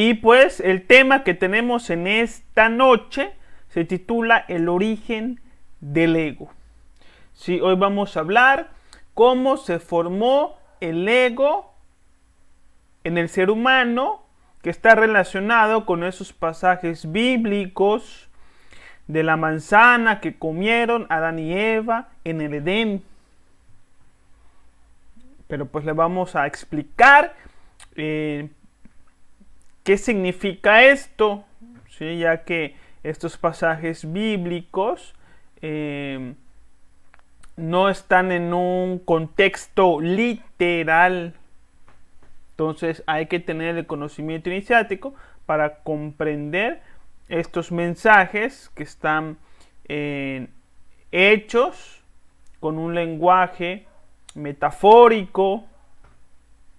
Y pues el tema que tenemos en esta noche se titula El origen del ego. Sí, hoy vamos a hablar cómo se formó el ego en el ser humano, que está relacionado con esos pasajes bíblicos de la manzana que comieron Adán y Eva en el Edén. Pero pues le vamos a explicar qué significa esto, ¿sí? Ya que estos pasajes bíblicos no están en un contexto literal. Entonces hay que tener el conocimiento iniciático para comprender estos mensajes que están hechos con un lenguaje metafórico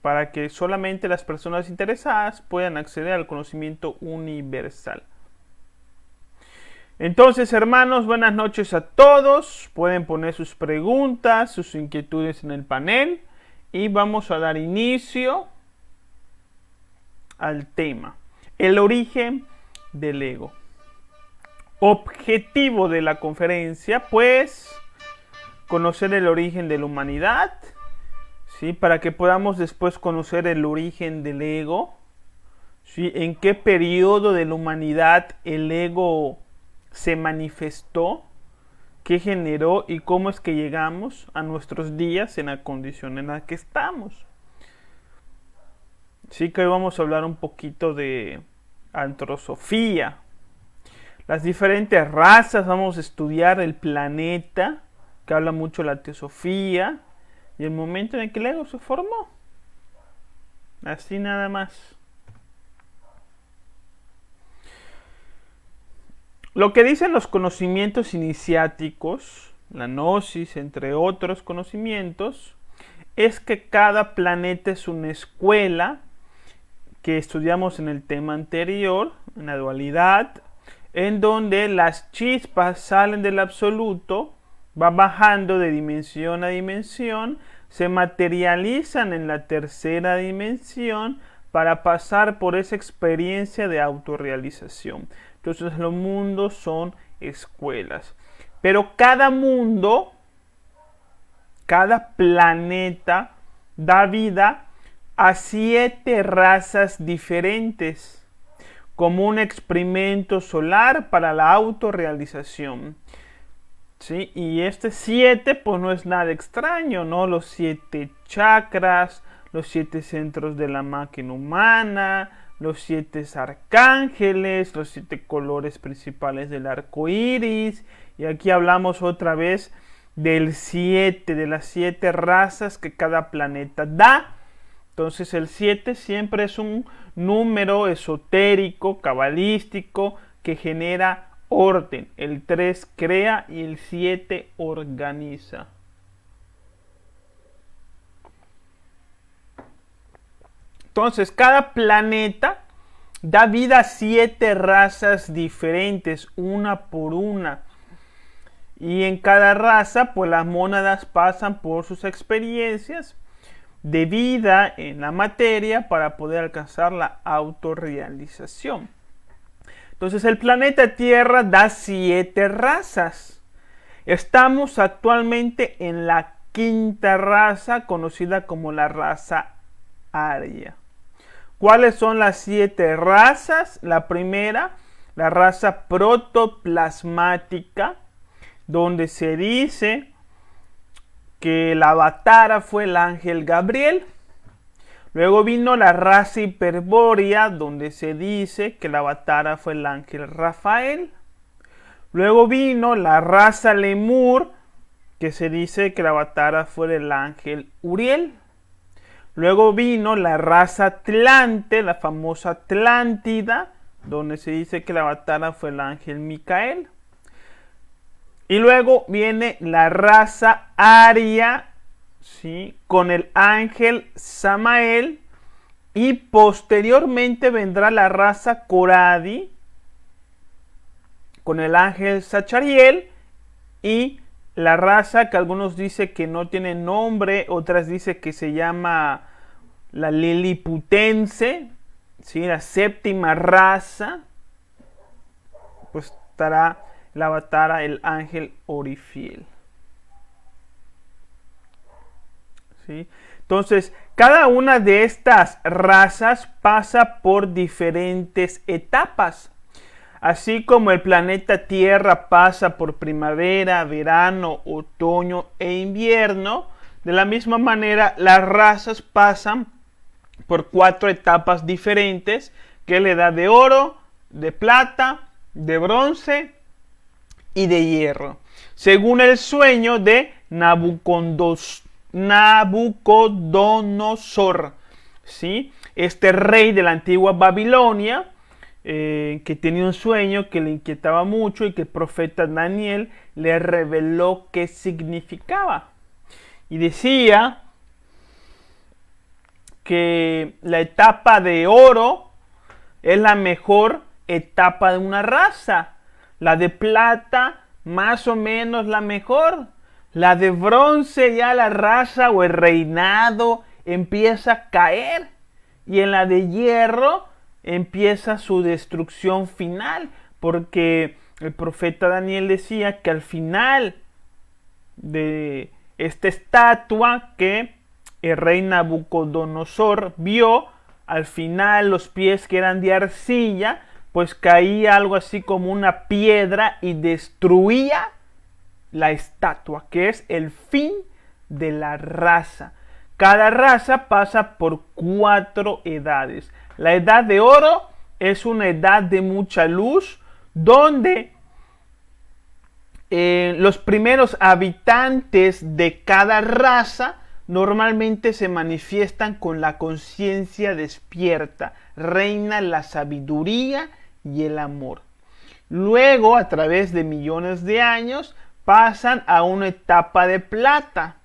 para que solamente las personas interesadas puedan acceder al conocimiento universal. Entonces, hermanos, buenas noches a todos. Pueden poner sus preguntas, sus inquietudes en el panel y vamos a dar inicio al tema. El origen del ego. Objetivo de la conferencia, pues, conocer el origen de la humanidad, ¿sí? Para que podamos después conocer el origen del ego, ¿sí? En qué periodo de la humanidad el ego se manifestó, qué generó y cómo es que llegamos a nuestros días en la condición en la que estamos. Sí, que hoy vamos a hablar un poquito de antroposofía, las diferentes razas, vamos a estudiar el planeta, que habla mucho de la teosofía, y el momento en el que el ego se formó. Así nada más. Lo que dicen los conocimientos iniciáticos, la gnosis, entre otros conocimientos, es que cada planeta es una escuela que estudiamos en el tema anterior, en la dualidad, en donde las chispas salen del absoluto, van bajando de dimensión a dimensión, se materializan en la tercera dimensión para pasar por esa experiencia de autorrealización. Entonces los mundos son escuelas. Pero cada mundo, cada planeta da vida a 7 razas diferentes, como un experimento solar para la autorrealización. ¿Sí? Y este 7 pues no es nada extraño, ¿no? Los 7 chakras, los 7 centros de la máquina humana, los 7 arcángeles, los 7 colores principales del arco iris. Y aquí hablamos otra vez del 7, de las 7 razas que cada planeta da. Entonces el 7 siempre es un número esotérico, cabalístico, que genera orden. El 3 crea y el 7 organiza. Entonces cada planeta da vida a 7 razas diferentes, una por una. Y en cada raza, pues las mónadas pasan por sus experiencias de vida en la materia para poder alcanzar la autorrealización. Entonces el planeta Tierra da 7 razas. Estamos actualmente en la 5ª raza, conocida como la raza Aria. ¿Cuáles son las 7 razas? La primera, la raza protoplasmática, donde se dice que la avatara fue el ángel Gabriel. Luego vino la raza hiperbórea, donde se dice que la avatara fue el ángel Rafael. Luego vino la raza lemur, que se dice que la avatara fue el ángel Uriel. Luego vino la raza Atlante, la famosa Atlántida, donde se dice que la avatara fue el ángel Micael. Y luego viene la raza Aria, ¿sí? Con el ángel Samael. Y posteriormente vendrá la raza Coradi, con el ángel Sachariel. Y la raza que algunos dicen que no tiene nombre, otras dicen que se llama la Liliputense, ¿sí? La séptima raza, pues estará el avatar, el ángel Orifiel. ¿Sí? Entonces, cada una de estas razas pasa por diferentes etapas. Así como el planeta Tierra pasa por primavera, verano, otoño e invierno, de la misma manera las razas pasan por 4 etapas diferentes, que es la edad de oro, de plata, de bronce y de hierro, según el sueño de Nabucodonosor, ¿sí? Este rey de la antigua Babilonia, que tenía un sueño que le inquietaba mucho y que el profeta Daniel le reveló qué significaba. Y decía que la etapa de oro es la mejor etapa de una raza. La de plata, más o menos la mejor. La de bronce, ya la raza o el reinado empieza a caer. Y en la de hierro empieza su destrucción final. Porque el profeta Daniel decía que al final de esta estatua que el rey Nabucodonosor vio, al final los pies que eran de arcilla, pues caía algo así como una piedra y destruía la estatua, que es el fin de la raza. Cada raza pasa por 4 edades. La edad de oro es una edad de mucha luz, donde los primeros habitantes de cada raza normalmente se manifiestan con la conciencia despierta. Reina la sabiduría y el amor. Luego, a través de millones de años, pasan a una etapa de plata,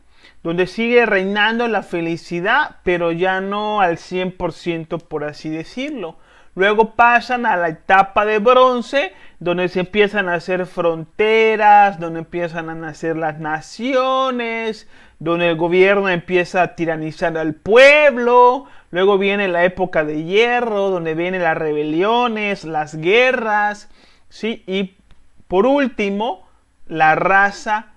donde sigue reinando la felicidad, pero ya no al 100%, por así decirlo. Luego pasan a la etapa de bronce, donde se empiezan a hacer fronteras, donde empiezan a nacer las naciones, donde el gobierno empieza a tiranizar al pueblo. Luego viene la época de hierro, donde vienen las rebeliones, las guerras, ¿sí? Y por último, la raza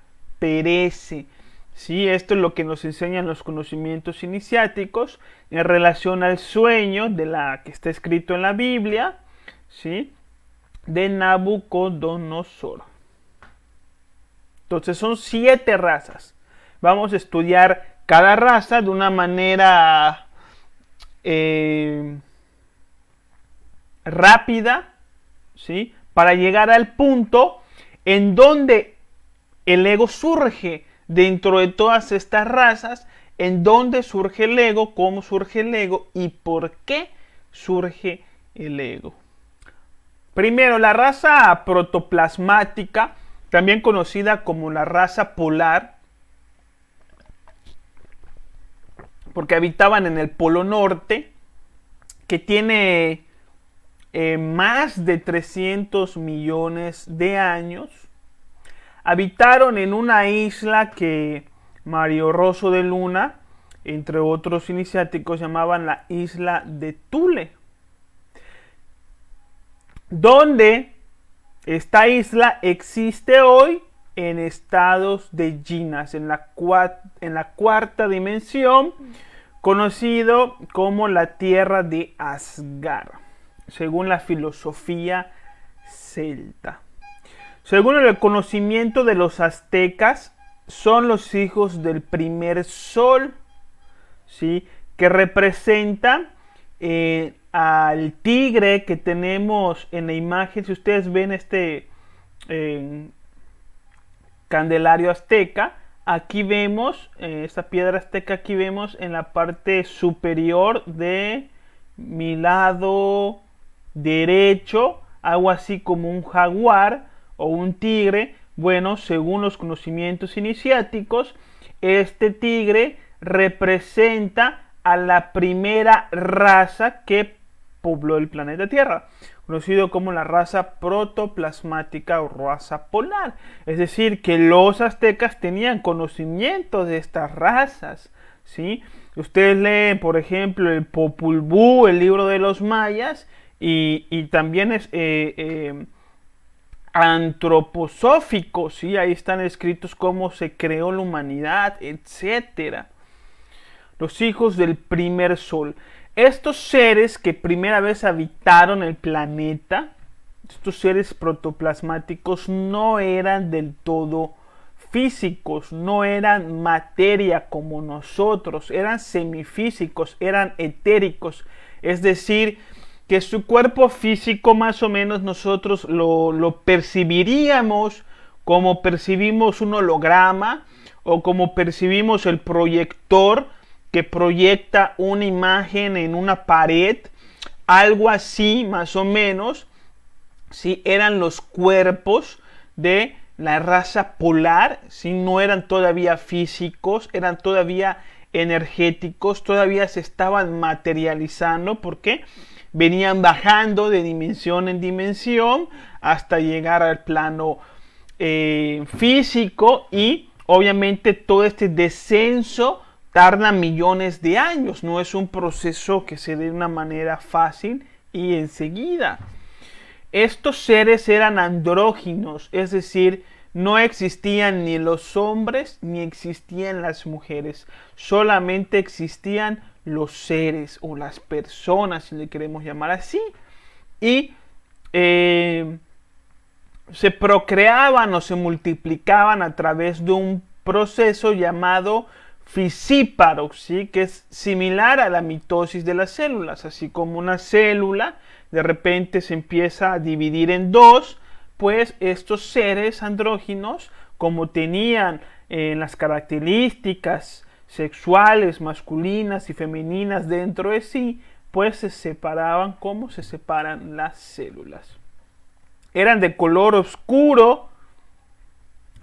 perece. Sí, esto es lo que nos enseñan los conocimientos iniciáticos en relación al sueño de la que está escrito en la Biblia, ¿sí? De Nabucodonosor. Entonces son 7 razas. Vamos a estudiar cada raza de una manera rápida, ¿sí? Para llegar al punto en donde el ego surge. Dentro de todas estas razas, ¿en dónde surge el ego? ¿Cómo surge el ego? ¿Y por qué surge el ego? Primero, la raza protoplasmática, también conocida como la raza polar, porque habitaban en el Polo Norte, que tiene más de 300 millones de años. Habitaron en una isla que Mario Rosso de Luna, entre otros iniciáticos, llamaban la isla de Thule, donde esta isla existe hoy en estados de Ginas, en la cuarta dimensión, conocido como la tierra de Asgard, según la filosofía celta. Según el conocimiento de los aztecas, son los hijos del primer sol, ¿sí? Que representan al tigre que tenemos en la imagen. Si ustedes ven este candelario azteca, aquí vemos, esta piedra azteca, aquí vemos en la parte superior de mi lado derecho, algo así como un jaguar o un tigre. Bueno, según los conocimientos iniciáticos, este tigre representa a la primera raza que pobló el planeta Tierra, conocido como la raza protoplasmática o raza polar. Es decir, que los aztecas tenían conocimiento de estas razas, ¿sí? Ustedes leen, por ejemplo, el Popol Vuh, el libro de los mayas, y también es antroposófico, ¿sí? Ahí están escritos cómo se creó la humanidad, etcétera. Los hijos del primer sol. Estos seres que primera vez habitaron el planeta, estos seres protoplasmáticos no eran del todo físicos, no eran materia como nosotros, eran semifísicos, eran etéricos, es decir, que su cuerpo físico más o menos nosotros lo percibiríamos como percibimos un holograma o como percibimos el proyector que proyecta una imagen en una pared, algo así más o menos, si eran los cuerpos de la raza polar, si no eran todavía físicos, eran todavía energéticos, todavía se estaban materializando, porque venían bajando de dimensión en dimensión hasta llegar al plano físico, y obviamente todo este descenso tarda millones de años, no es un proceso que se dé de una manera fácil y enseguida. Estos seres eran andróginos, es decir, no existían ni los hombres ni existían las mujeres, solamente existían los seres o las personas, si le queremos llamar así, y se procreaban o se multiplicaban a través de un proceso llamado fisíparo, ¿sí? Que es similar a la mitosis de las células, así como una célula de repente se empieza a dividir en dos, pues estos seres andróginos, como tenían las características sexuales masculinas y femeninas dentro de sí, pues se separaban como se separan las células. Eran de color oscuro,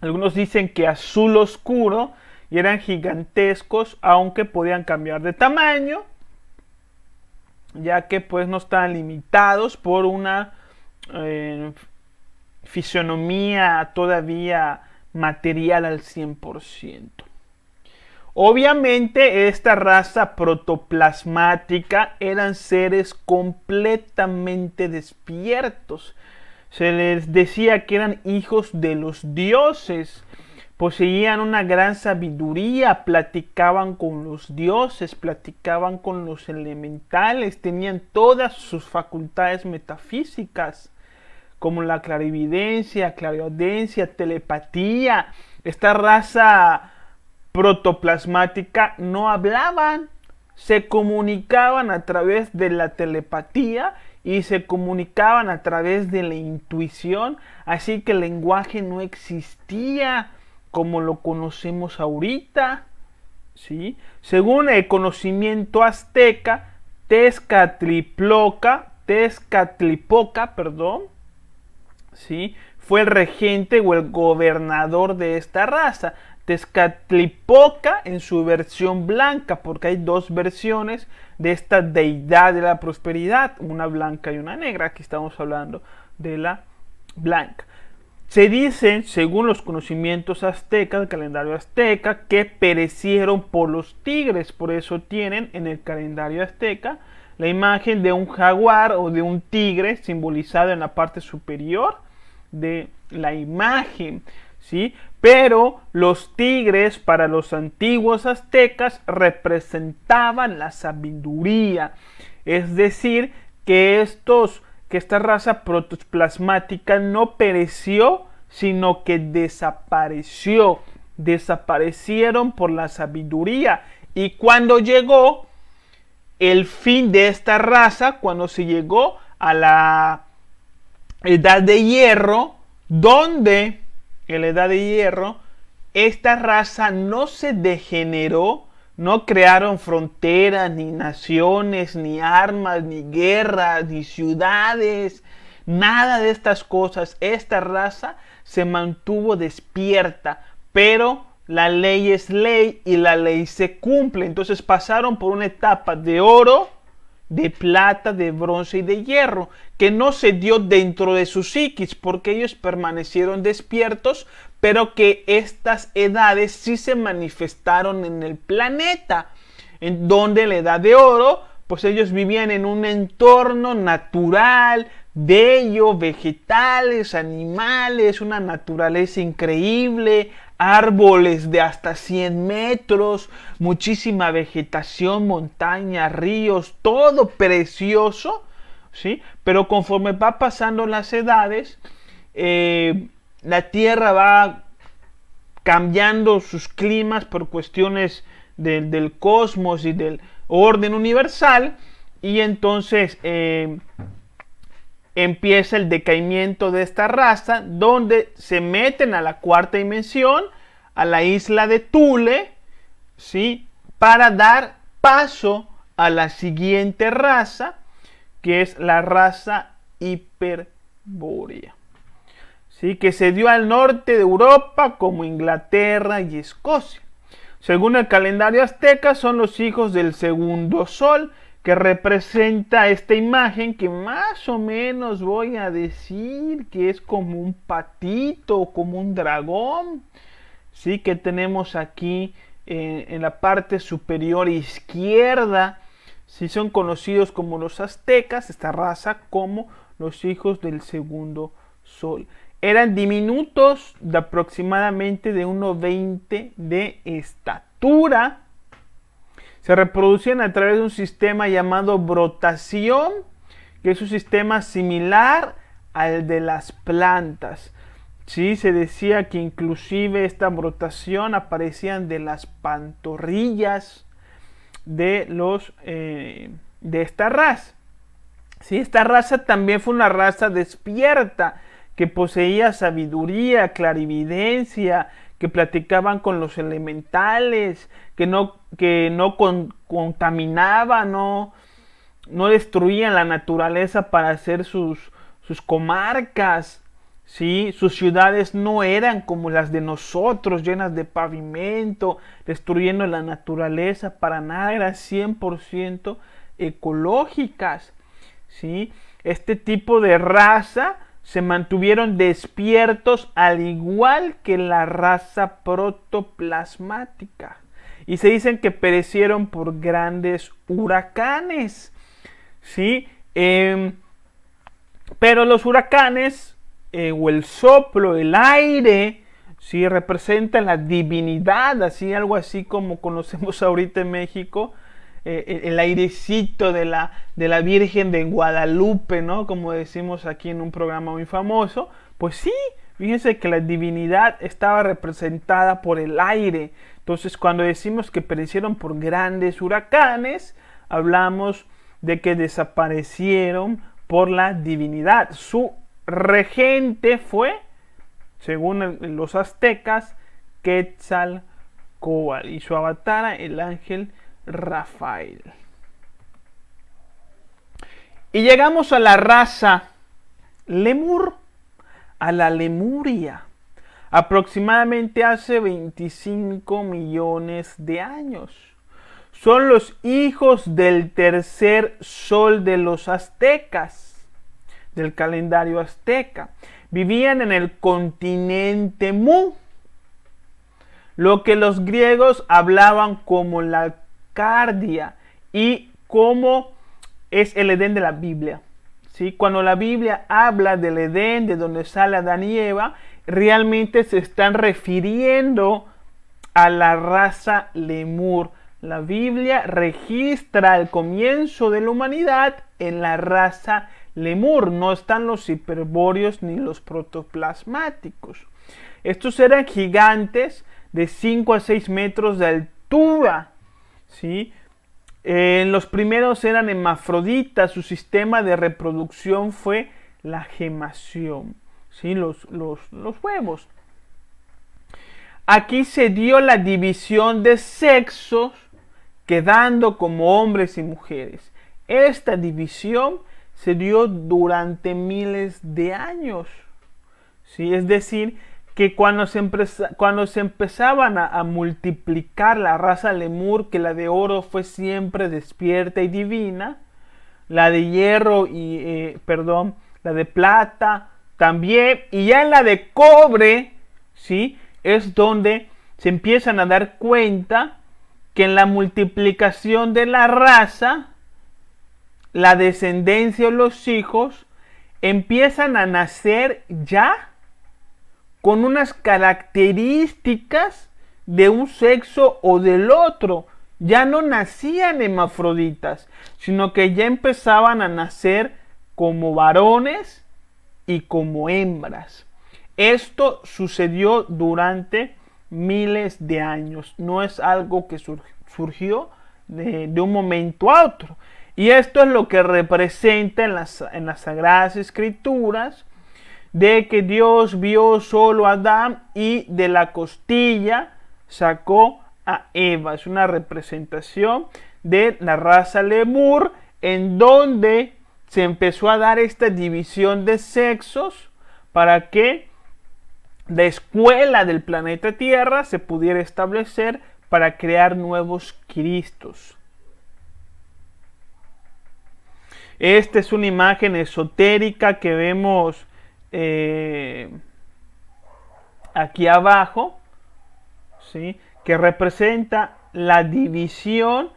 algunos dicen que azul oscuro, y eran gigantescos, aunque podían cambiar de tamaño, ya que pues no estaban limitados por una fisionomía todavía material al 100%. Obviamente esta raza protoplasmática eran seres completamente despiertos. Se les decía que eran hijos de los dioses. Poseían una gran sabiduría, platicaban con los dioses, platicaban con los elementales, tenían todas sus facultades metafísicas, como la clarividencia, clariaudiencia, telepatía. Esta raza protoplasmática no hablaban, se comunicaban a través de la telepatía y se comunicaban a través de la intuición, así que el lenguaje no existía como lo conocemos ahorita, ¿sí? Según el conocimiento azteca, Tezcatlipoca, ¿sí? Fue el regente o el gobernador de esta raza. Tezcatlipoca en su versión blanca, porque hay dos versiones de esta deidad de la prosperidad, una blanca y una negra. Aquí estamos hablando de la blanca. Se dice, según los conocimientos aztecas, el calendario azteca, que perecieron por los tigres. Por eso tienen en el calendario azteca la imagen de un jaguar o de un tigre simbolizado en la parte superior de la imagen, ¿sí? Pero los tigres para los antiguos aztecas representaban la sabiduría. Es decir, que esta raza protoplasmática no pereció, sino que desapareció. Desaparecieron por la sabiduría. Y cuando llegó el fin de esta raza, cuando se llegó a la edad de hierro, donde en la edad de hierro esta raza no se degeneró, no crearon fronteras, ni naciones, ni armas, ni guerras, ni ciudades, nada de estas cosas. Esta raza se mantuvo despierta, pero la ley es ley y la ley se cumple. Entonces pasaron por una etapa de oro, de plata, de bronce y de hierro, que no se dio dentro de su psiquis, porque ellos permanecieron despiertos, pero que estas edades sí se manifestaron en el planeta. En donde la edad de oro, pues ellos vivían en un entorno natural, bello, vegetales, animales, una naturaleza increíble, árboles de hasta 100 metros, muchísima vegetación, montañas, ríos, todo precioso, ¿sí? Pero conforme va pasando las edades, la Tierra va cambiando sus climas por cuestiones del cosmos y del orden universal, y entonces empieza el decaimiento de esta raza, donde se meten a la cuarta dimensión, a la isla de Thule, ¿sí? Para dar paso a la siguiente raza, que es la raza hiperbórea, ¿sí? Que se dio al norte de Europa, como Inglaterra y Escocia. Según el calendario azteca, son los hijos del segundo sol, que representa esta imagen que más o menos voy a decir que es como un patito, como un dragón, ¿sí? Que tenemos aquí en la parte superior izquierda. ¿Sí? Son conocidos como los aztecas, esta raza, como los hijos del segundo sol. Eran diminutos, de aproximadamente de 1,20 de estatura. Se reproducían a través de un sistema llamado brotación, que es un sistema similar al de las plantas. Sí, se decía que inclusive esta brotación aparecían de las pantorrillas de esta raza. Sí, esta raza también fue una raza despierta, que poseía sabiduría, clarividencia, que platicaban con los elementales, que no contaminaban, no destruían la naturaleza para hacer sus comarcas, ¿sí? Sus ciudades no eran como las de nosotros, llenas de pavimento, destruyendo la naturaleza, para nada, eran 100% ecológicas, ¿sí? Este tipo de raza se mantuvieron despiertos, al igual que la raza protoplasmática. Y se dicen que perecieron por grandes huracanes, ¿sí? Pero los huracanes, o el soplo, el aire, ¿sí? Representan la divinidad, así, algo así como conocemos ahorita en México. El airecito de la Virgen de Guadalupe, ¿no? Como decimos aquí en un programa muy famoso. Pues sí, fíjense que la divinidad estaba representada por el aire. Entonces, cuando decimos que perecieron por grandes huracanes, hablamos de que desaparecieron por la divinidad. Su regente fue, según los aztecas, Quetzalcóatl, y su avatar, el ángel Rafael. Y llegamos a la raza Lemur, a la Lemuria, aproximadamente hace 25 millones de años. Son los hijos del tercer sol de los aztecas, del calendario azteca. Vivían en el continente Mu, lo que los griegos hablaban como la Cardia, y como es el Edén de la Biblia, ¿sí? Cuando la Biblia habla del Edén, de donde sale Adán y Eva, realmente se están refiriendo a la raza Lemur. La Biblia registra el comienzo de la humanidad en la raza Lemur. No están los hiperbóreos ni los protoplasmáticos. Estos eran gigantes de 5 a 6 metros de altura, ¿sí? Los primeros eran hermafroditas. Su sistema de reproducción fue la gemación, ¿sí? Los huevos. Aquí se dio la división de sexos, quedando como hombres y mujeres. Esta división se dio durante miles de años, ¿sí? Es decir, que cuando se empezaban a multiplicar la raza Lemur, que la de oro fue siempre despierta y divina, la de hierro la de plata también, y ya en la de cobre, ¿sí? Es donde se empiezan a dar cuenta que en la multiplicación de la raza, la descendencia o los hijos empiezan a nacer ya con unas características de un sexo o del otro. Ya no nacían hermafroditas, sino que ya empezaban a nacer como varones y como hembras. Esto sucedió durante miles de años. No es algo que surgió de un momento a otro. Y esto es lo que representa en las Sagradas Escrituras, de que Dios vio solo a Adán y de la costilla sacó a Eva. Es una representación de la raza Lemur, en donde se empezó a dar esta división de sexos para que la escuela del planeta Tierra se pudiera establecer para crear nuevos Cristos. Esta es una imagen esotérica que vemos aquí abajo, ¿sí? Que representa la división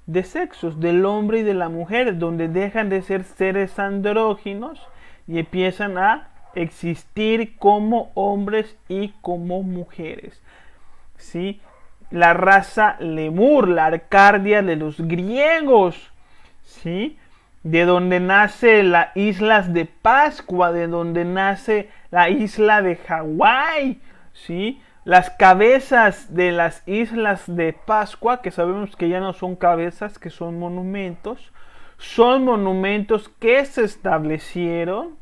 de sexos del hombre y de la mujer, donde dejan de ser seres andróginos y empiezan a existir como hombres y como mujeres, ¿sí? La raza Lemur, la Arcadia de los griegos, ¿sí? De donde nace las islas de Pascua, de donde nace la isla de Hawái, ¿sí? Las cabezas de las islas de Pascua, que sabemos que ya no son cabezas, que son monumentos que se establecieron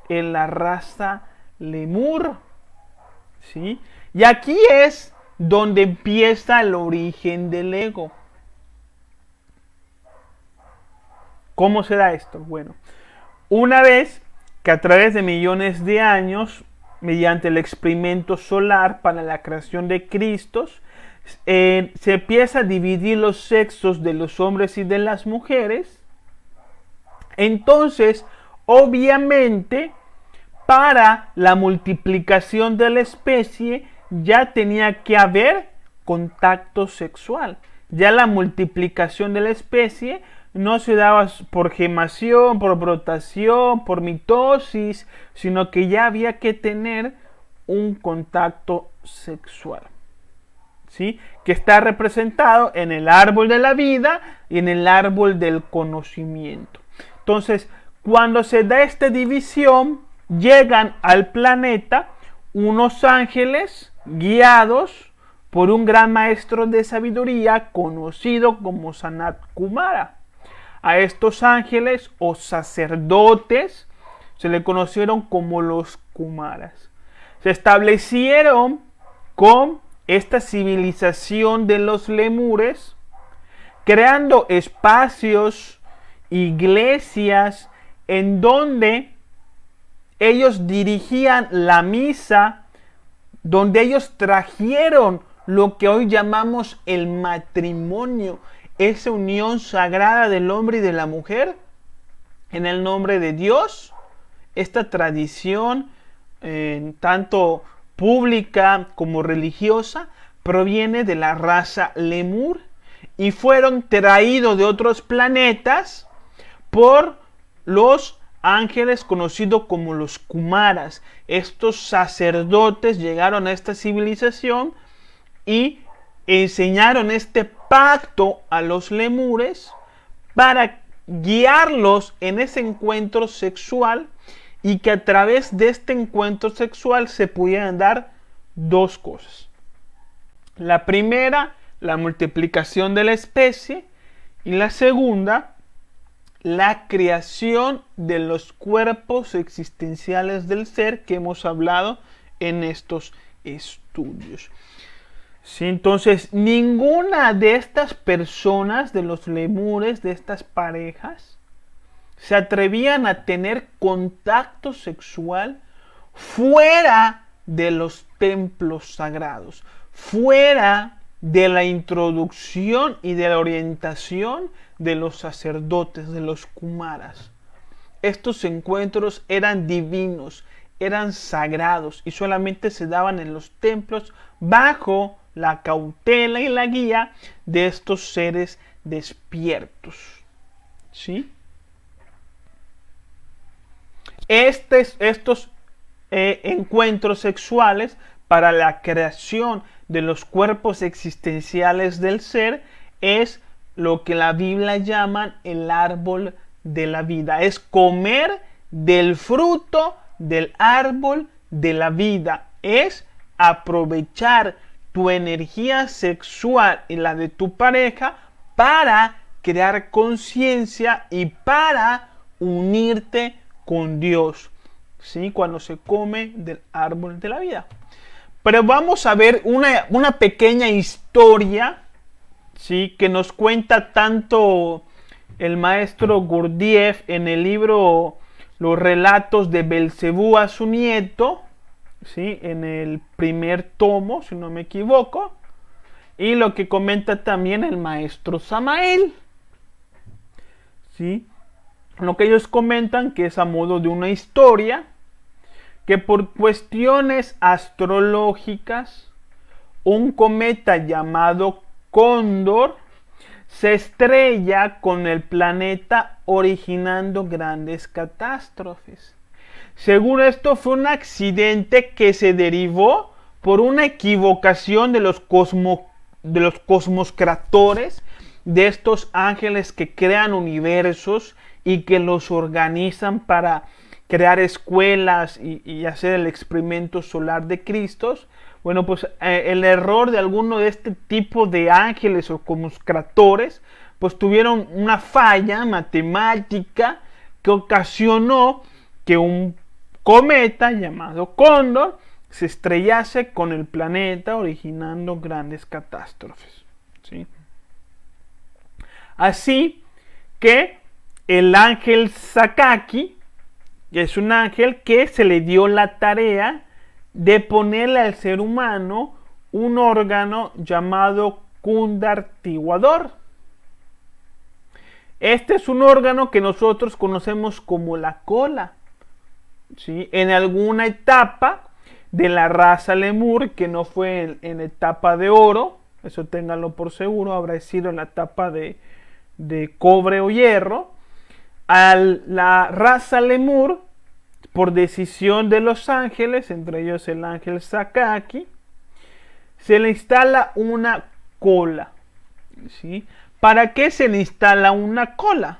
en la raza Lemur, ¿sí? Y aquí es donde empieza el origen del ego. ¿Cómo se da esto? Bueno, una vez que a través de millones de años, mediante el experimento solar para la creación de Cristos, se empieza a dividir los sexos de los hombres y de las mujeres, entonces, obviamente, para la multiplicación de la especie ya tenía que haber contacto sexual. Ya la multiplicación de la especie no se daba por gemación, por brotación, por mitosis, sino que ya había que tener un contacto sexual, ¿sí? Que está representado en el árbol de la vida y en el árbol del conocimiento. Entonces, cuando se da esta división, llegan al planeta unos ángeles guiados por un gran maestro de sabiduría conocido como Sanat Kumara. A estos ángeles o sacerdotes se le conocieron como los Kumaras. Se establecieron con esta civilización de los lemures, creando espacios, iglesias, en donde ellos dirigían la misa, donde ellos trajeron lo que hoy llamamos el matrimonio, esa unión sagrada del hombre y de la mujer en el nombre de Dios. Esta tradición, tanto pública como religiosa, proviene de la raza Lemur y fueron traídos de otros planetas por los ángeles conocidos como los Kumaras. Estos sacerdotes llegaron a esta civilización y enseñaron este pacto a los lemures para guiarlos en ese encuentro sexual y que a través de este encuentro sexual se pudieran dar dos cosas. La primera, la multiplicación de la especie, y la segunda, la creación de los cuerpos existenciales del ser que hemos hablado en estos estudios. Sí, entonces, ninguna de estas personas, de los lemures, de estas parejas, se atrevían a tener contacto sexual fuera de los templos sagrados, fuera de la introducción y de la orientación de los sacerdotes, de los Kumaras. Estos encuentros eran divinos, eran sagrados y solamente se daban en los templos bajo la cautela y la guía de estos seres despiertos. ¿Sí? Estos encuentros sexuales para la creación de los cuerpos existenciales del ser es lo que la Biblia llama el árbol de la vida. Es comer del fruto del árbol de la vida. Es aprovechar tu energía sexual y la de tu pareja para crear conciencia y para unirte con Dios, ¿sí? Cuando se come del árbol de la vida. Pero vamos a ver una pequeña historia, ¿sí? Que nos cuenta tanto el maestro Gurdjieff en el libro Los relatos de Belcebú a su nieto, ¿sí? En el primer tomo, si no me equivoco, y lo que comenta también el maestro Samael, ¿sí? Lo que ellos comentan que es a modo de una historia, que por cuestiones astrológicas, un cometa llamado Cóndor se estrella con el planeta originando grandes catástrofes. Según esto, fue un accidente que se derivó por una equivocación de los cosmoscratores, de estos ángeles que crean universos y que los organizan para crear escuelas y hacer el experimento solar de Cristo. Bueno, pues el error de alguno de este tipo de ángeles o cosmoscratores, pues tuvieron una falla matemática que ocasionó que un cometa llamado Cóndor se estrellase con el planeta, originando grandes catástrofes, ¿sí? Así que el ángel Sakaki, que es un ángel que se le dio la tarea de ponerle al ser humano un órgano llamado Kundartiguador. Este es un órgano que nosotros conocemos como la cola, ¿sí? En alguna etapa de la raza Lemur, que no fue en etapa de oro, eso ténganlo por seguro, habrá sido en la etapa de cobre o hierro. A la raza Lemur, por decisión de los ángeles, entre ellos el ángel Sakaki, se le instala una cola, ¿sí? ¿Para qué se le instala una cola?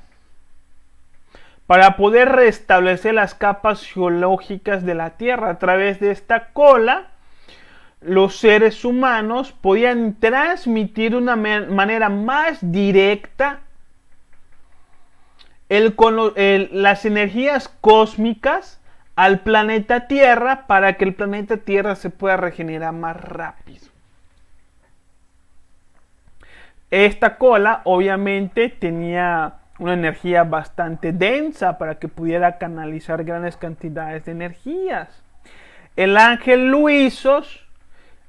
Para poder restablecer las capas geológicas de la Tierra. A través de esta cola, los seres humanos podían transmitir de una manera más directa las energías cósmicas al planeta Tierra, para que el planeta Tierra se pueda regenerar más rápido. Esta cola obviamente tenía una energía bastante densa para que pudiera canalizar grandes cantidades de energías. El ángel Luisos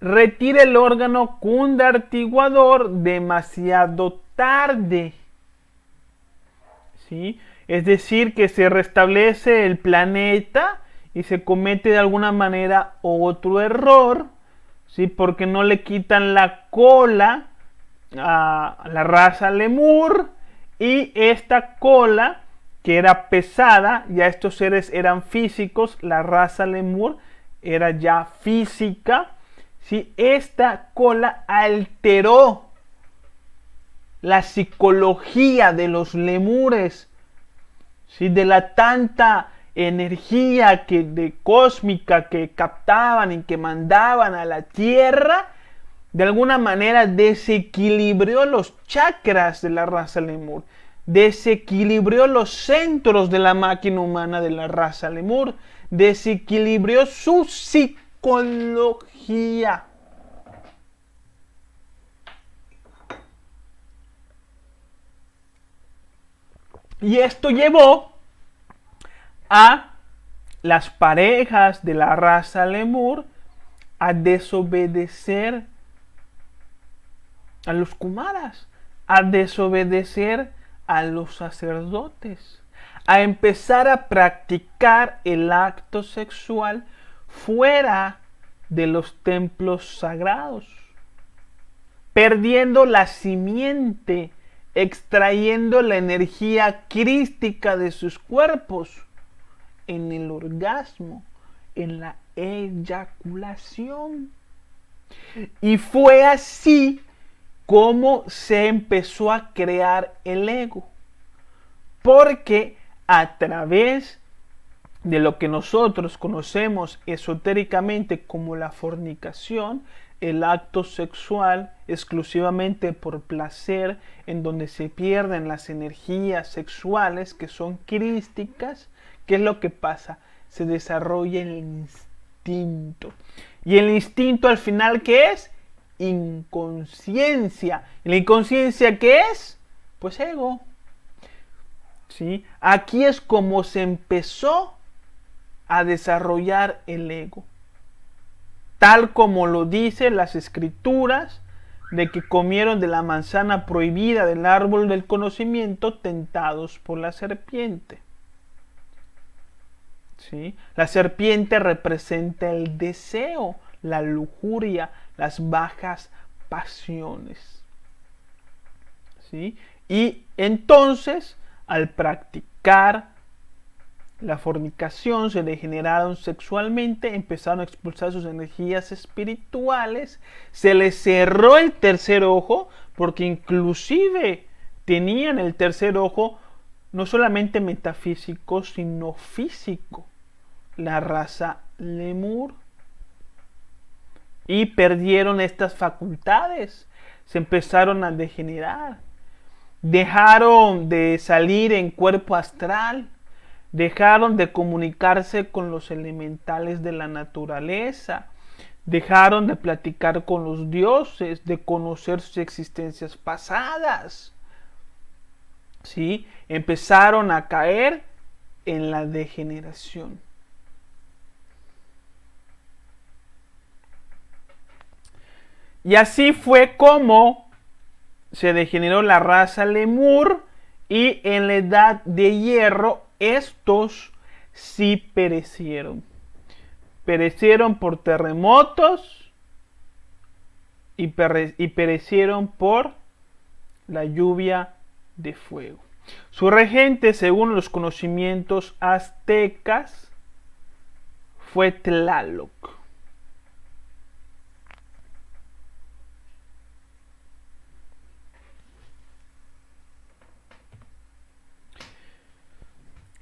retira el órgano Kundartiguador demasiado tarde, ¿sí? Es decir, que se restablece el planeta y se comete de alguna manera otro error, ¿sí? Porque no le quitan la cola a la raza Lemur, y esta cola, que era pesada, ya estos seres eran físicos, la raza Lemur era ya física, ¿sí? Esta cola alteró la psicología de los lemures, ¿sí? De la tanta energía cósmica que captaban y que mandaban a la Tierra, de alguna manera desequilibró los chakras de la raza Lemur, desequilibró los centros de la máquina humana de la raza Lemur, desequilibró su psicología. Y esto llevó a las parejas de la raza Lemur a desobedecer a los Kumaras, a desobedecer a los sacerdotes, a empezar a practicar el acto sexual fuera de los templos sagrados. perdiendo la simiente, extrayendo la energía crística de sus cuerpos en el orgasmo, en la eyaculación. Y fue así como se empezó a crear el ego. Porque a través de lo que nosotros conocemos esotéricamente como la fornicación, el acto sexual exclusivamente por placer, en donde se pierden las energías sexuales que son crísticas, ¿qué es lo que pasa? Se desarrolla el instinto. Y el instinto al final, ¿qué es? Inconsciencia. ¿Y la inconsciencia qué es? Pues ego. ¿Sí? Aquí es como se empezó a desarrollar el ego. Tal como lo dicen las escrituras, de que comieron de la manzana prohibida del árbol del conocimiento, tentados por la serpiente. ¿Sí? La serpiente representa el deseo, la lujuria, las bajas pasiones. ¿Sí? Y entonces, al practicar la fornicación, se degeneraron sexualmente, empezaron a expulsar sus energías espirituales, se les cerró el tercer ojo, porque inclusive tenían el tercer ojo no solamente metafísico, sino físico, la raza lemur. Y perdieron estas facultades, se empezaron a degenerar, dejaron de salir en cuerpo astral, dejaron de comunicarse con los elementales de la naturaleza, dejaron de platicar con los dioses, de conocer sus existencias pasadas. ¿Sí? Empezaron a caer en la degeneración. Y así fue como se degeneró la raza lemur, y en la edad de hierro estos sí perecieron. Perecieron por terremotos y perecieron por la lluvia de fuego. Su regente, según los conocimientos aztecas, fue Tlaloc.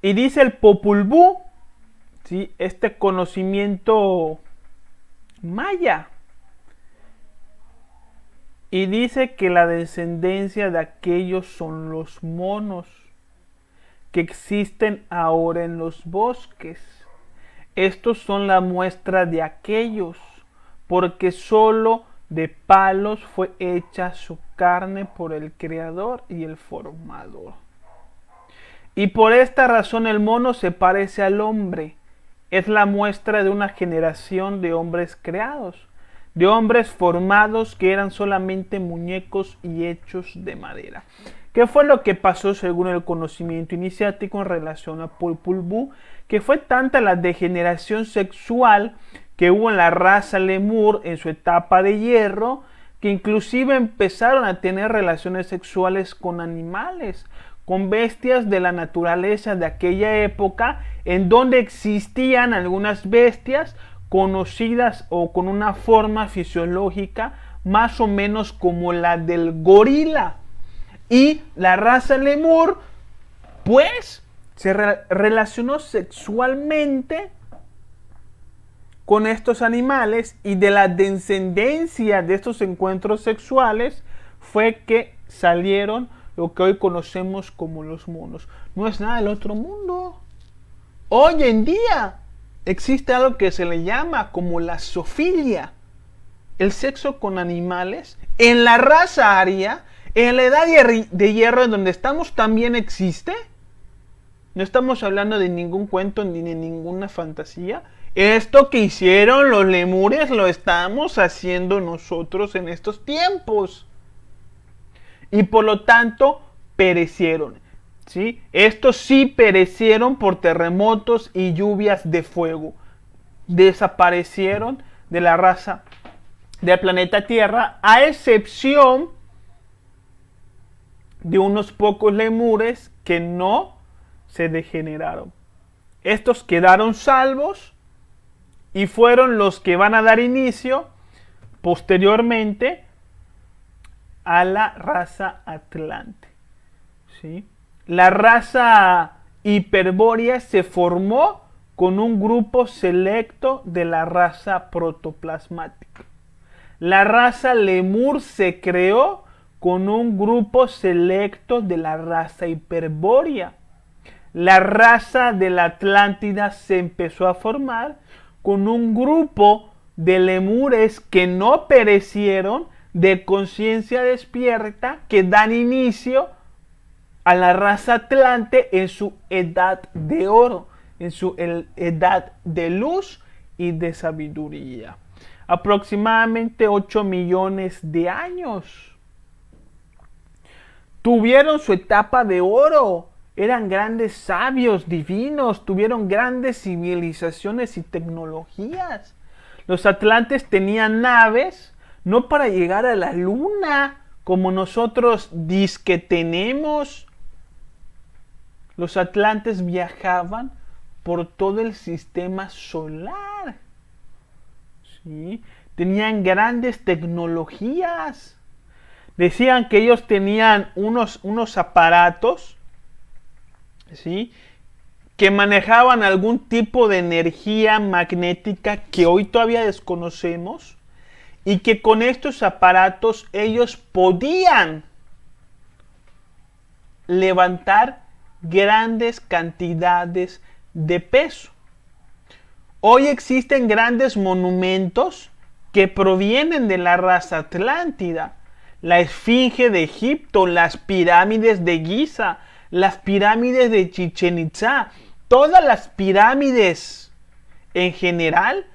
Y dice el Popol Vuh, ¿sí? Este conocimiento maya. Y dice que la descendencia de aquellos son los monos que existen ahora en los bosques. Estos son la muestra de aquellos, porque solo de palos fue hecha su carne por el Creador y el Formador. Y por esta razón el mono se parece al hombre. Es la muestra de una generación de hombres creados, de hombres formados que eran solamente muñecos y hechos de madera. ¿Qué fue lo que pasó según el conocimiento iniciático en relación a Popol Vuh? Que fue tanta la degeneración sexual que hubo en la raza lemur en su etapa de hierro, que inclusive empezaron a tener relaciones sexuales con animales, con bestias de la naturaleza de aquella época, en donde existían algunas bestias conocidas o con una forma fisiológica más o menos como la del gorila. Y la raza lemur, pues, se relacionó sexualmente con estos animales, y de la descendencia de estos encuentros sexuales fue que salieron lo que hoy conocemos como los monos. No es nada del otro mundo. Hoy en día existe algo que se le llama como la zoofilia, el sexo con animales. En la raza aria, en la edad de hierro en donde estamos, también existe. No estamos hablando de ningún cuento ni de ninguna fantasía. Esto que hicieron los lemures lo estamos haciendo nosotros en estos tiempos. Y por lo tanto perecieron, ¿sí? Estos sí perecieron por terremotos y lluvias de fuego. Desaparecieron de la raza del planeta Tierra, a excepción de unos pocos lemures que no se degeneraron. Estos quedaron salvos y fueron los que van a dar inicio posteriormente a la raza Atlante. ¿Sí? La raza hiperbórea se formó con un grupo selecto de la raza protoplasmática. La raza lemur se creó con un grupo selecto de la raza hiperbórea. La raza de la Atlántida se empezó a formar con un grupo de lemures que no perecieron, de conciencia despierta, que dan inicio a la raza Atlante en su edad de oro, en su edad de luz y de sabiduría. Aproximadamente 8 millones de años. Tuvieron su etapa de oro. Eran grandes sabios divinos, tuvieron grandes civilizaciones y tecnologías. Los atlantes tenían naves, no para llegar a la luna, como nosotros dizque tenemos. Los atlantes viajaban por todo el sistema solar. ¿Sí? Tenían grandes tecnologías. Decían que ellos tenían unos aparatos, ¿sí?, que manejaban algún tipo de energía magnética que hoy todavía desconocemos, y que con estos aparatos ellos podían levantar grandes cantidades de peso. Hoy existen grandes monumentos que provienen de la raza atlántida. La Esfinge de Egipto, las pirámides de Giza, las pirámides de Chichén Itzá, todas las pirámides en general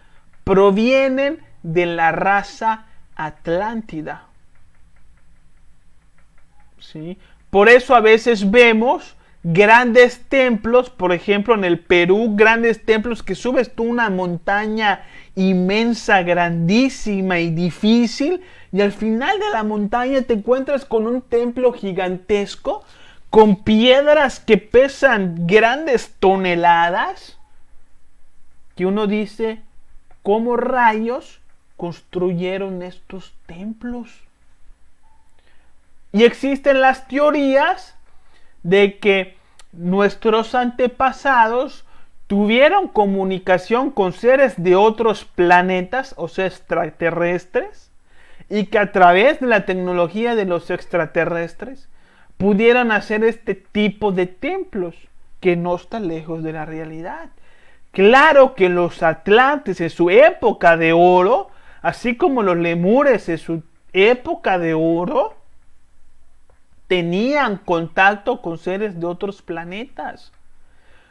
provienen de la raza atlántida. ¿Sí? Por eso a veces vemos grandes templos, por ejemplo en el Perú, grandes templos que subes tú una montaña inmensa, grandísima y difícil, y al final de la montaña te encuentras con un templo gigantesco, con piedras que pesan grandes toneladas, que uno dice, ¿cómo rayos construyeron estos templos? Y existen las teorías de que nuestros antepasados tuvieron comunicación con seres de otros planetas, o sea, extraterrestres, y que a través de la tecnología de los extraterrestres pudieran hacer este tipo de templos, que no está lejos de la realidad. Claro que los atlantes en su época de oro, así como los lemures en su época de oro, tenían contacto con seres de otros planetas.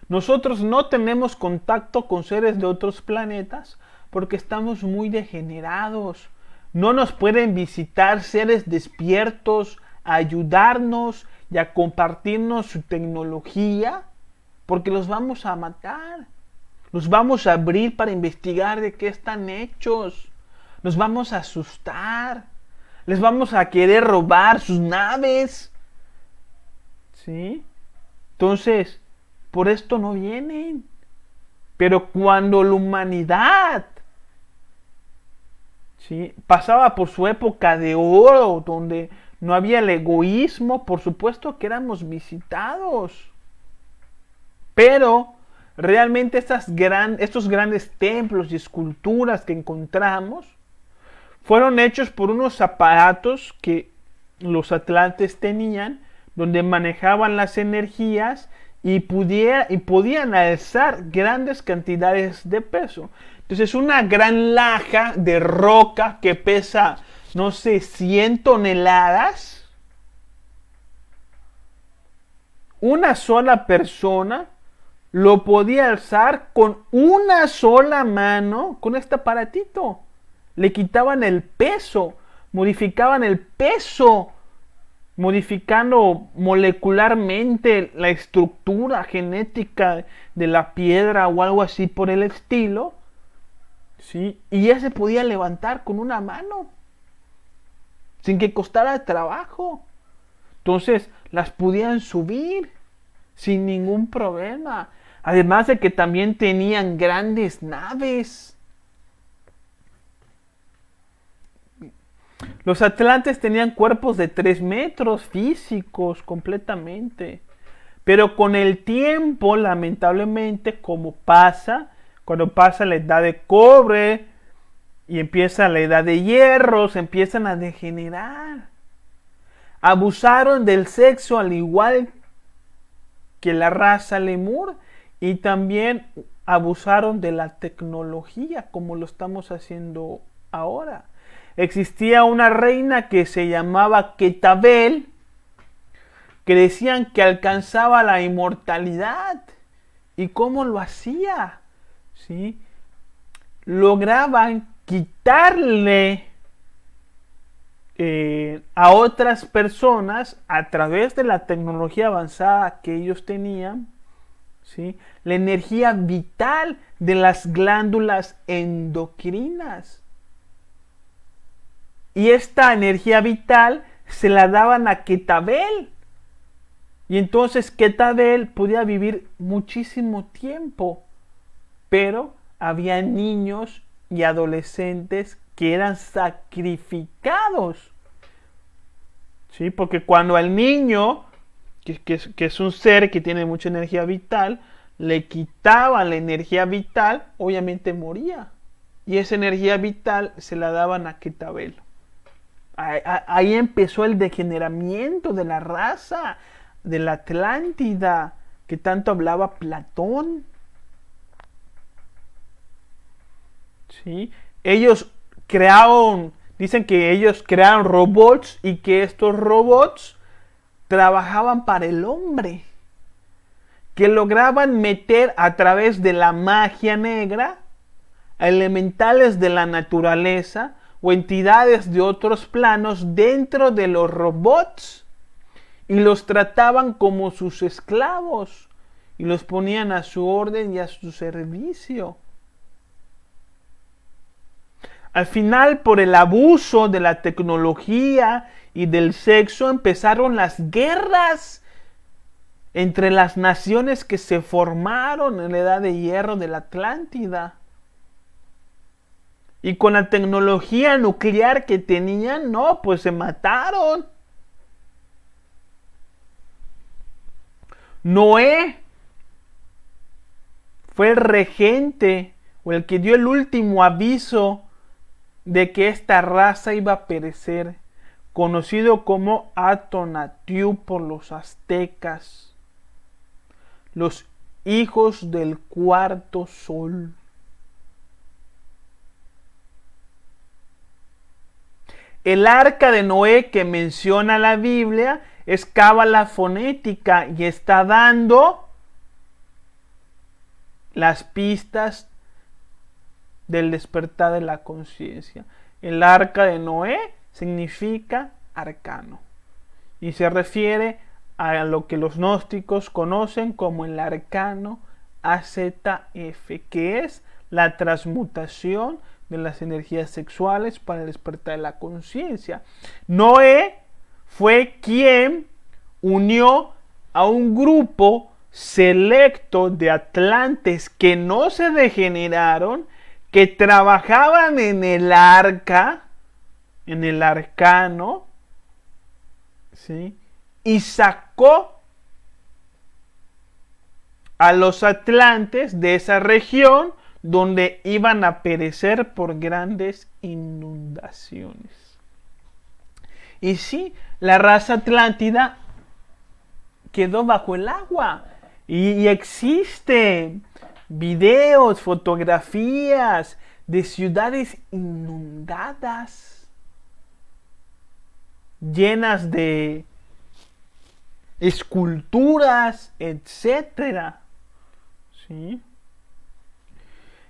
Nosotros no tenemos contacto con seres de otros planetas porque estamos muy degenerados. No nos pueden visitar seres despiertos a ayudarnos y a compartirnos su tecnología, porque los vamos a matar. Los vamos a abrir para investigar de qué están hechos. Nos vamos a asustar. Les vamos a querer robar sus naves. ¿Sí? Entonces, por esto no vienen. Pero cuando la humanidad, ¿sí?, pasaba por su época de oro, donde no había el egoísmo, por supuesto que éramos visitados. Pero realmente estos grandes templos y esculturas que encontramos fueron hechos por unos aparatos que los atlantes tenían, donde manejaban las energías y podían alzar grandes cantidades de peso. Entonces una gran laja de roca que pesa, no sé, 100 toneladas, una sola persona lo podía alzar con una sola mano, con este aparatito. Le quitaban el peso, modificaban el peso, modificando molecularmente la estructura genética de la piedra o algo así por el estilo, ¿sí? Y ya se podía levantar con una mano, sin que costara trabajo. Entonces las podían subir sin ningún problema. Además de que también tenían grandes naves. Los atlantes tenían cuerpos de 3 metros físicos completamente. Pero con el tiempo, lamentablemente, como pasa, cuando pasa la edad de cobre y empieza la edad de hierro, se empiezan a degenerar. Abusaron del sexo al igual que la raza lemur y también abusaron de la tecnología como lo estamos haciendo ahora. Existía una reina que se llamaba Quetabel, que decían que alcanzaba la inmortalidad. ¿Y cómo lo hacía? ¿Sí? Lograban quitarle a otras personas a través de la tecnología avanzada que ellos tenían, ¿sí? La energía vital de las glándulas endocrinas. Y esta energía vital se la daban a Quetabel. Y entonces Quetabel podía vivir muchísimo tiempo. Pero había niños y adolescentes que eran sacrificados. ¿Sí? Porque cuando al niño, que es un ser que tiene mucha energía vital, le quitaban la energía vital, obviamente moría. Y esa energía vital se la daban a Quetabel. Ahí empezó el degeneramiento de la raza de la Atlántida, que tanto hablaba Platón. ¿Sí? Ellos dicen que ellos crearon robots y que estos robots trabajaban para el hombre, que lograban meter a través de la magia negra a elementales de la naturaleza o entidades de otros planos dentro de los robots y los trataban como sus esclavos y los ponían a su orden y a su servicio. Al final, por el abuso de la tecnología y del sexo, empezaron las guerras entre las naciones que se formaron en la edad de hierro de la Atlántida. Y con la tecnología nuclear que tenían, no, pues se mataron. Noé fue el regente o el que dio el último aviso de que esta raza iba a perecer, conocido como Atonatiuh por los aztecas, los hijos del cuarto sol. El arca de Noé que menciona la Biblia es cábala fonética y está dando las pistas del despertar de la conciencia. El arca de Noé significa arcano y se refiere a lo que los gnósticos conocen como el arcano AZF, que es la transmutación de las energías sexuales para el despertar de la conciencia. Noé fue quien unió a un grupo selecto de atlantes que no se degeneraron, que trabajaban en el arca, en el arcano, ¿sí? Y sacó a los atlantes de esa región donde iban a perecer por grandes inundaciones. Y sí, la raza atlántida quedó bajo el agua. Y existen videos, fotografías de ciudades inundadas, llenas de esculturas, etcétera. ¿Sí?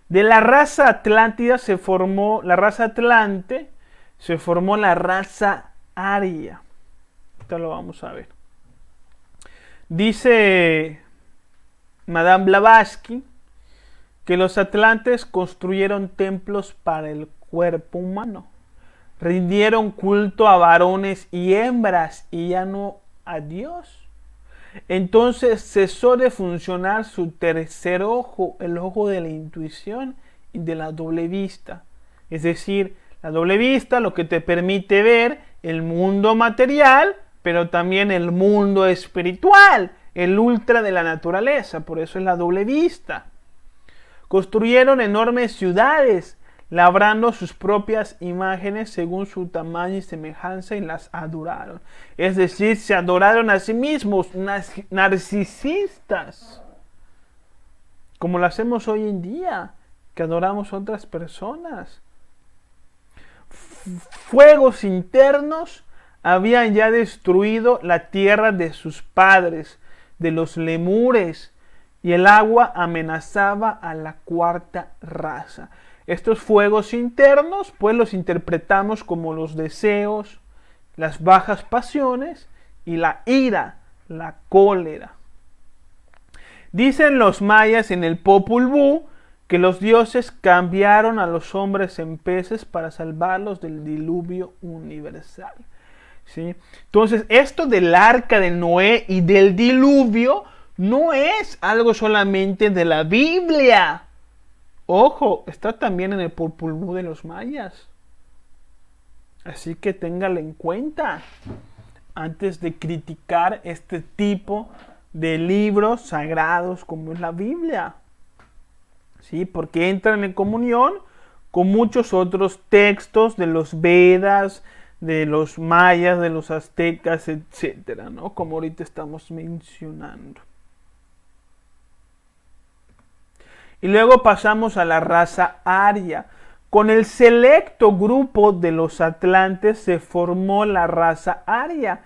De la raza atlántida se formó, la raza atlante, se formó la raza aria. Esto lo vamos a ver. Dice Madame Blavatsky que los atlantes construyeron templos para el cuerpo humano. Rindieron culto a varones y hembras y ya no a Dios. Entonces cesó de funcionar su tercer ojo, el ojo de la intuición y de la doble vista. Es decir, la doble vista lo que te permite ver el mundo material, pero también el mundo espiritual, el ultra de la naturaleza. Por eso es la doble vista. Construyeron enormes ciudades, labrando sus propias imágenes según su tamaño y semejanza, y las adoraron. Es decir, se adoraron a sí mismos, narcisistas, como lo hacemos hoy en día, que adoramos a otras personas. Fuegos internos habían ya destruido la tierra de sus padres, de los lemures, y el agua amenazaba a la cuarta raza. Estos fuegos internos, pues los interpretamos como los deseos, las bajas pasiones y la ira, la cólera. Dicen los mayas en el Popol Vuh que los dioses cambiaron a los hombres en peces para salvarlos del diluvio universal. ¿Sí? Entonces, esto del arca de Noé y del diluvio no es algo solamente de la Biblia. Ojo, está también en el Popol Vuh de los mayas. Así que téngalo en cuenta antes de criticar este tipo de libros sagrados como es la Biblia. ¿Sí? Porque entran en comunión con muchos otros textos de los Vedas, de los mayas, de los aztecas, etcétera, ¿no? Como ahorita estamos mencionando. Y luego pasamos a la raza aria. Con el selecto grupo de los atlantes se formó la raza aria.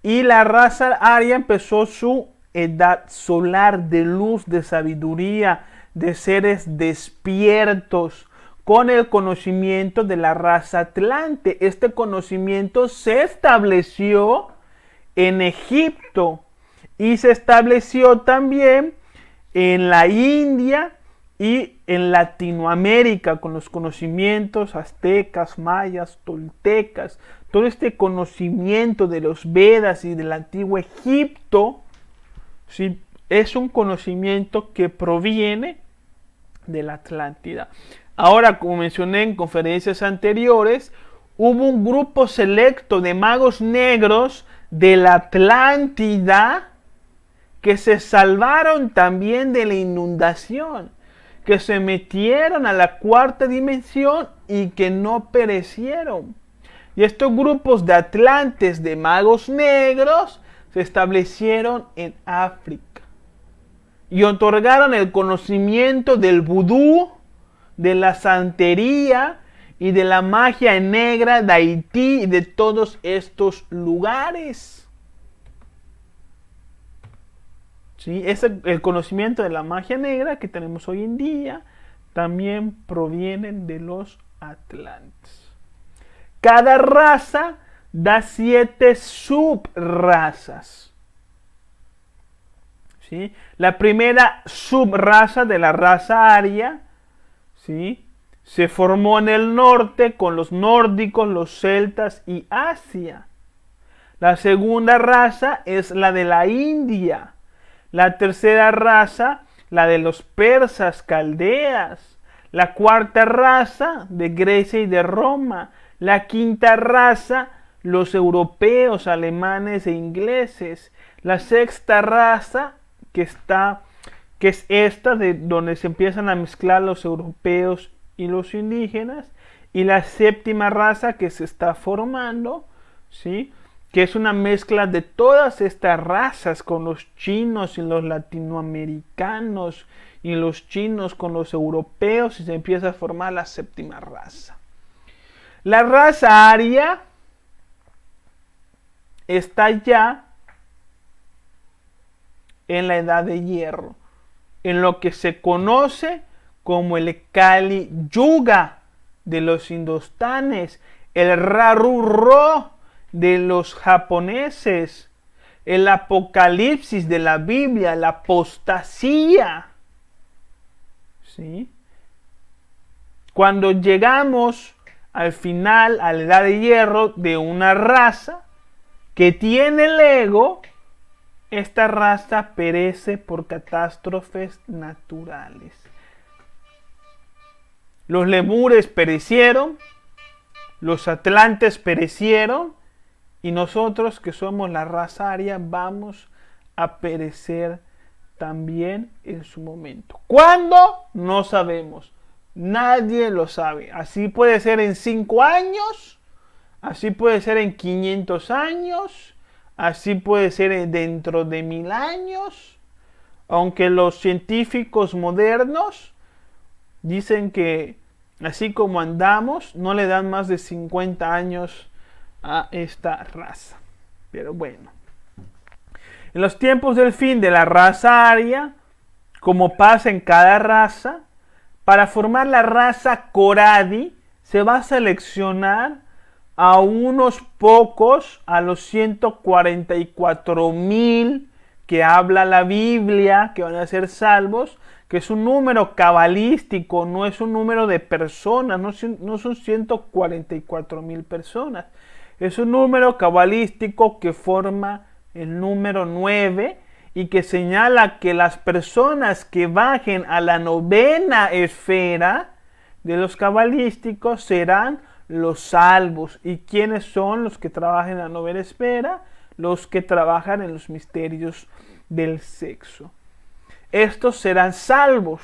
Y la raza aria empezó su edad solar de luz, de sabiduría, de seres despiertos, con el conocimiento de la raza atlante. Este conocimiento se estableció en Egipto y se estableció también en la India y en Latinoamérica, con los conocimientos aztecas, mayas, toltecas. Todo este conocimiento de los Vedas y del antiguo Egipto, ¿sí?, es un conocimiento que proviene de la Atlántida. Ahora, como mencioné en conferencias anteriores, hubo un grupo selecto de magos negros de la Atlántida que se salvaron también de la inundación, que se metieron a la cuarta dimensión y que no perecieron. Y estos grupos de atlantes, de magos negros, se establecieron en África y otorgaron el conocimiento del vudú, de la santería y de la magia negra de Haití y de todos estos lugares. ¿Sí? El conocimiento de la magia negra que tenemos hoy en día también provienen de los atlantes. Cada raza da 7 subrazas. ¿Sí? La primera subraza de la raza aria, ¿sí?, se formó en el norte con los nórdicos, los celtas y Asia. La segunda raza es la de la India. La tercera raza, la de los persas, caldeas. La cuarta raza, de Grecia y de Roma. La quinta raza, los europeos, alemanes e ingleses. La sexta raza, que es esta, de donde se empiezan a mezclar los europeos y los indígenas. Y la séptima raza que se está formando, ¿sí?, que es una mezcla de todas estas razas, con los chinos y los latinoamericanos, y los chinos con los europeos, y se empieza a formar la séptima raza. La raza aria está ya en la edad de hierro, en lo que se conoce como el Kali Yuga de los indostanes, el Raru-Ro de los japoneses, el apocalipsis de la Biblia, la apostasía, ¿sí? Cuando llegamos al final, a la edad de hierro de una raza que tiene el ego, esta raza perece por catástrofes naturales. Los lemures perecieron, los atlantes perecieron, y nosotros que somos la raza aria vamos a perecer también en su momento. ¿Cuándo? No sabemos. Nadie lo sabe. Así puede ser en 5 años, así puede ser en 500 años, así puede ser dentro de 1000 años. Aunque los científicos modernos dicen que así como andamos, no le dan más de 50 años a esta raza. Pero bueno. En los tiempos del fin de la raza aria, como pasa en cada raza, para formar la raza Coradi se va a seleccionar a unos pocos, a los 144,000 que habla la Biblia, que van a ser salvos, que es un número cabalístico, no es un número de personas, no son 144,000 personas. Es un número cabalístico que forma el número 9 y que señala que las personas que bajen a la 9ª esfera de los cabalísticos serán los salvos. ¿Y quiénes son los que trabajan en la 9ª esfera? Los que trabajan en los misterios del sexo. Estos serán salvos.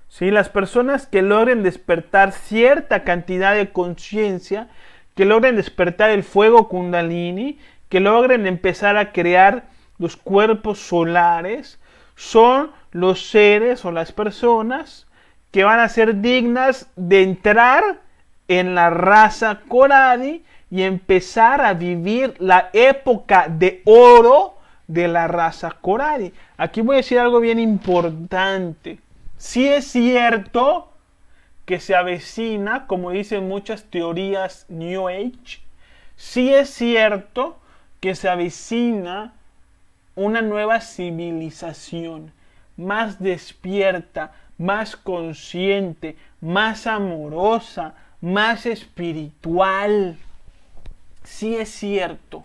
¿Sí? Las personas que logren despertar cierta cantidad de conciencia, que logren despertar el fuego Kundalini, que logren empezar a crear los cuerpos solares, son los seres o las personas que van a ser dignas de entrar en la raza Coradi y empezar a vivir la época de oro de la raza Coradi. Aquí voy a decir algo bien importante. Sí es cierto que se avecina, como dicen muchas teorías New Age, sí es cierto que se avecina una nueva civilización, más despierta, más consciente, más amorosa, más espiritual. Sí es cierto.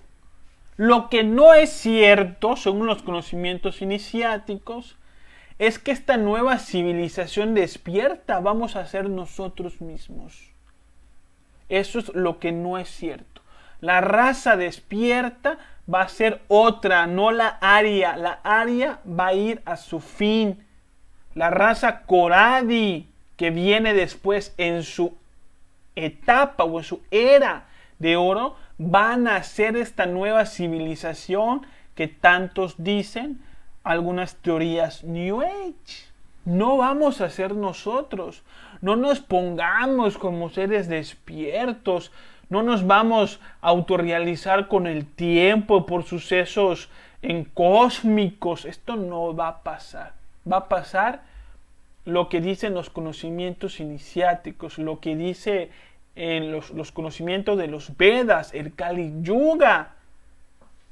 Lo que no es cierto, según los conocimientos iniciáticos, es que esta nueva civilización despierta vamos a ser nosotros mismos. Eso es lo que no es cierto. La raza despierta va a ser otra, no la aria. La aria va a ir a su fin. La raza Coradi, que viene después en su etapa o en su era de oro, van a ser esta nueva civilización que tantos dicen, algunas teorías New Age. No vamos a ser nosotros. No nos pongamos como seres despiertos. No nos vamos a autorrealizar con el tiempo por sucesos cósmicos. Esto no va a pasar. Va a pasar lo que dicen los conocimientos iniciáticos, lo que dice en los conocimientos de los Vedas, el Kali Yuga,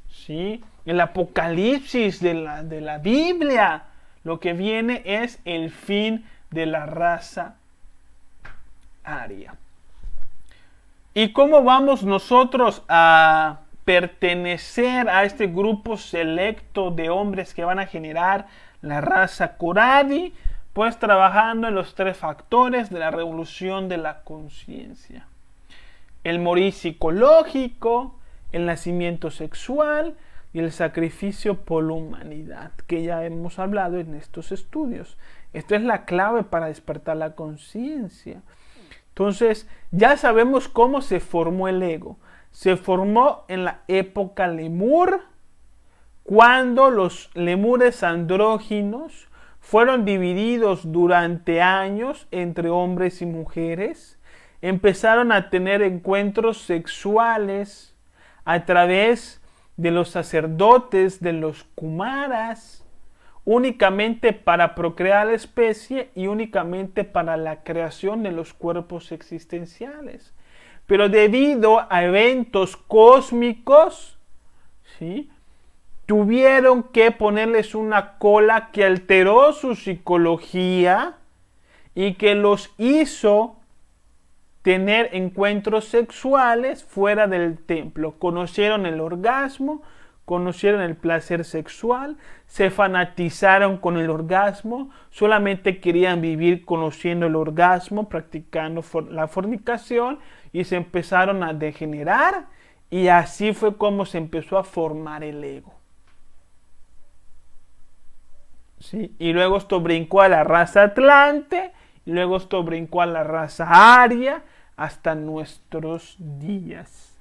¿sí? El Apocalipsis de la Biblia. Lo que viene es el fin de la raza aria. ¿Y cómo vamos nosotros a pertenecer a este grupo selecto de hombres que van a generar la raza Coradi? Pues trabajando en los 3 factores de la revolución de la conciencia: el morir psicológico, el nacimiento sexual y el sacrificio por la humanidad, que ya hemos hablado en estos estudios. Esta es la clave para despertar la conciencia. Entonces, ya sabemos cómo se formó el ego. Se formó en la época lemur, cuando los lemures andróginos fueron divididos durante años entre hombres y mujeres. Empezaron a tener encuentros sexuales a través de los sacerdotes, de los kumaras, únicamente para procrear la especie y únicamente para la creación de los cuerpos existenciales. Pero debido a eventos cósmicos, ¿sí?, tuvieron que ponerles una cola que alteró su psicología, y que los hizo tener encuentros sexuales fuera del templo. Conocieron el orgasmo, conocieron el placer sexual, se fanatizaron con el orgasmo, solamente querían vivir conociendo el orgasmo, practicando la fornicación, y se empezaron a degenerar, y así fue como se empezó a formar el ego. ¿Sí? Y luego esto brincó a la raza Atlante, y luego esto brincó a la raza Aria, hasta nuestros días.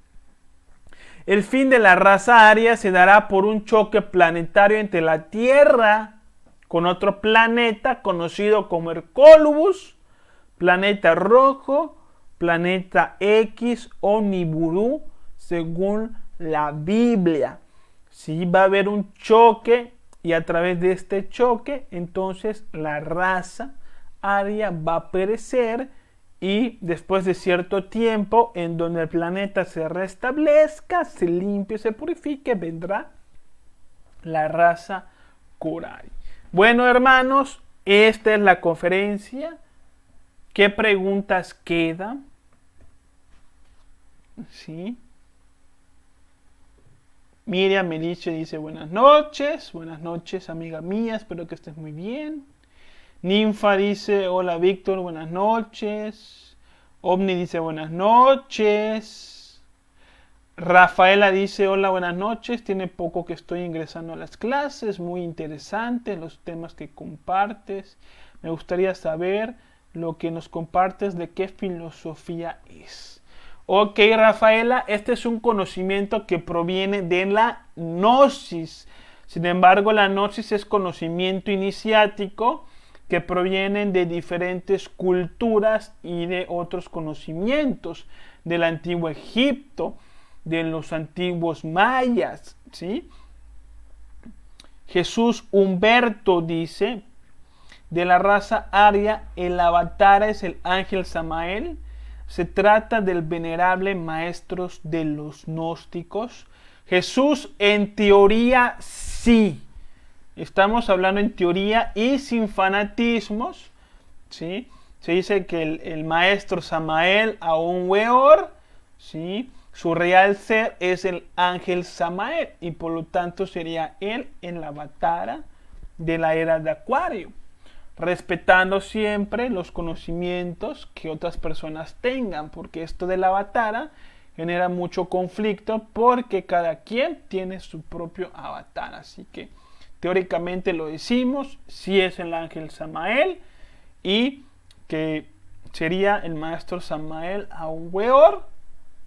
El fin de la raza aria se dará por un choque planetario entre la Tierra con otro planeta conocido como Hercólubus, planeta rojo, planeta X o Nibiru, según la Biblia. Sí, va a haber un choque, y a través de este choque, entonces la raza aria va a perecer, y después de cierto tiempo, en donde el planeta se restablezca, se limpie, se purifique, vendrá la raza Corari. Bueno, hermanos, esta es la conferencia. ¿Qué preguntas quedan? ¿Sí? Miriam Medici dice buenas noches amiga mía, espero que estés muy bien. Ninfa dice hola Víctor, buenas noches. Omni dice buenas noches. Rafaela dice hola, buenas noches, tiene poco que estoy ingresando a las clases, muy interesante los temas que compartes. Me gustaría saber lo que nos compartes, de qué filosofía es. Ok, Rafaela, este es un conocimiento que proviene de la gnosis. Sin embargo, la gnosis es conocimiento iniciático que provienen de diferentes culturas y de otros conocimientos del antiguo Egipto, de los antiguos mayas, ¿sí? Jesús Humberto dice, de la raza aria, el avatar es el ángel Samael. Se trata del venerable maestro de los gnósticos. Jesús, en teoría, sí. Estamos hablando en teoría y sin fanatismos, ¿sí? Se dice que el maestro Samael Aún Weor, ¿sí? Su real ser es el ángel Samael, y por lo tanto sería él en la avatar de la era de Acuario, respetando siempre los conocimientos que otras personas tengan, porque esto de la avatar genera mucho conflicto porque cada quien tiene su propio avatar. Así que teóricamente lo decimos, si es el ángel Samael, y que sería el maestro Samael Aún Weor,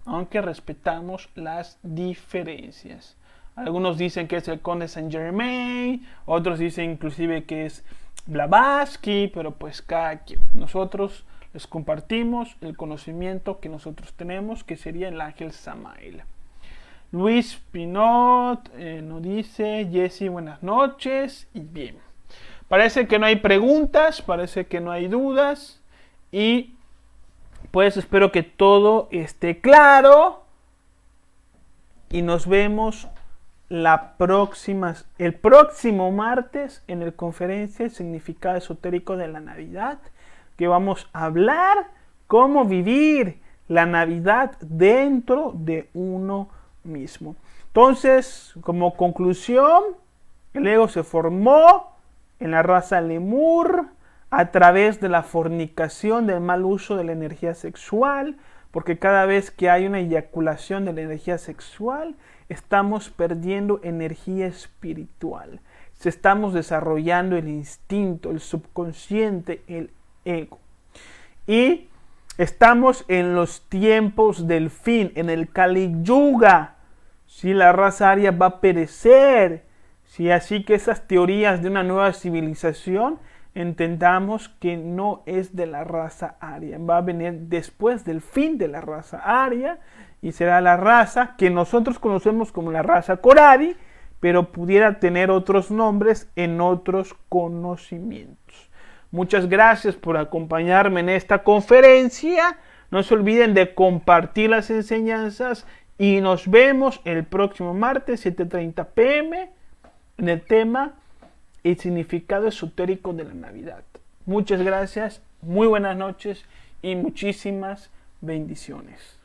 aunque respetamos las diferencias. Algunos dicen que es el conde Saint Germain, otros dicen inclusive que es Blavatsky, pero pues cada quien. Nosotros les compartimos el conocimiento que nosotros tenemos, que sería el ángel Samael. Luis Pinot nos dice, Jesse, buenas noches. Y bien, parece que no hay preguntas, parece que no hay dudas, y pues espero que todo esté claro, y nos vemos el próximo martes en la conferencia El significado esotérico de la Navidad, que vamos a hablar cómo vivir la Navidad dentro de uno mismo. Entonces, como conclusión, el ego se formó en la raza Lemur a través de la fornicación, del mal uso de la energía sexual, porque cada vez que hay una eyaculación de la energía sexual, estamos perdiendo energía espiritual. Se estamos desarrollando el instinto, el subconsciente, el ego. Y estamos en los tiempos del fin, en el Kali Yuga. Si la raza aria va a perecer, si así que esas teorías de una nueva civilización, entendamos que no es de la raza aria, va a venir después del fin de la raza aria, y será la raza que nosotros conocemos como la raza Corari, pero pudiera tener otros nombres en otros conocimientos. Muchas gracias por acompañarme en esta conferencia. No se olviden de compartir las enseñanzas, y nos vemos el próximo martes 7:30 p.m. en el tema El significado esotérico de la Navidad. Muchas gracias Muy buenas noches y muchísimas bendiciones.